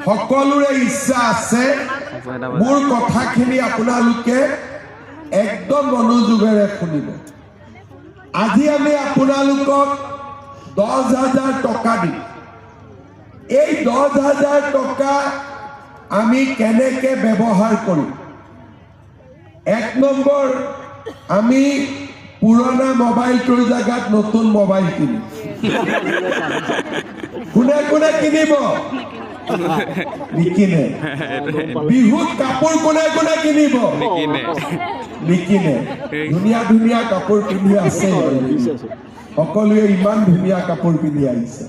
সকলোৰে ইচ্ছা আছে মোৰ কথাখিনি আপোনালোকে একদম মনোযোগেৰে শুনিব। আজি আমি আপোনালোকক 10,000 টকা দিম। এই 10,000 টকা আমি কেনেকৈ ব্যৱহাৰ কৰিম? 1 নম্বৰ, আমি পুৰণা মোবাইলটোৰ জাগাত নতুন মোবাইল কিনিম। কোনে কোনে কিনিব? নিকিনে। বিহুত কাপোৰ কোনে কোনে কিনিব? নিকিনে। ধুনীয়া ধুনীয়া কাপোৰ পিন্ধি আছে, সকলোৱে ইমান ধুনীয়া কাপোৰ পিন্ধি আহিছে।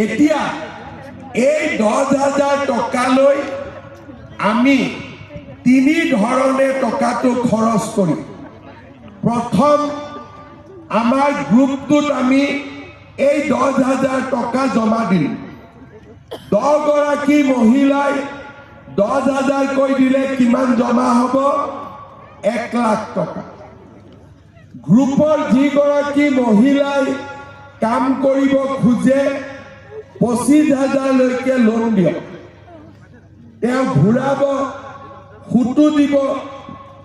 এতিয়া এই 10,000 টকালৈ আমি 3 ধৰণে টকাটো খৰচ কৰিম। প্ৰথম, আমাৰ গ্ৰুপটোত আমি এই 10,000 টকা জমা দিম। 10 গৰাকী মহিলাই 10,000 কৈ দিলে কিমান জমা হ'ব? 1 লাখ টকা। গ্ৰুপৰ যিগৰাকী মহিলাই কাম কৰিব খোজে 25,000 লৈকে লোন দিয়ক। তেওঁ ঘূৰাব, সুতো দিব,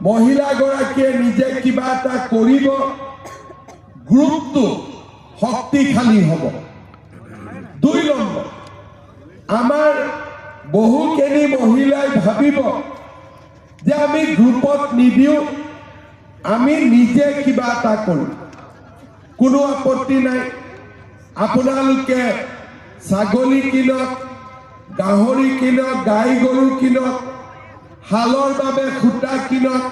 মহিলাগৰাকীয়ে নিজে কিবা এটা কৰিব, গ্ৰুপটো শক্তিশালী হ'ব। 2 নম্বৰ, আমাৰ বহুখিনি মহিলাই ভাবিব যে আমি গ্ৰুপত নিদিওঁ, আমি নিজে কিবা এটা কৰিম। কোনো আপত্তি নাই, আপোনালোকে ছাগলী কিনক, গাহৰি কিনক, গাই গৰু কিনক, হালৰ বাবে সূতা কিনক,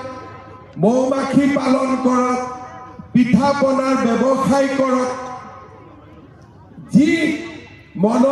মৌ-মাখি পালন কৰক, পিঠা পনাৰ ব্যৱসায় কৰক, যি মনত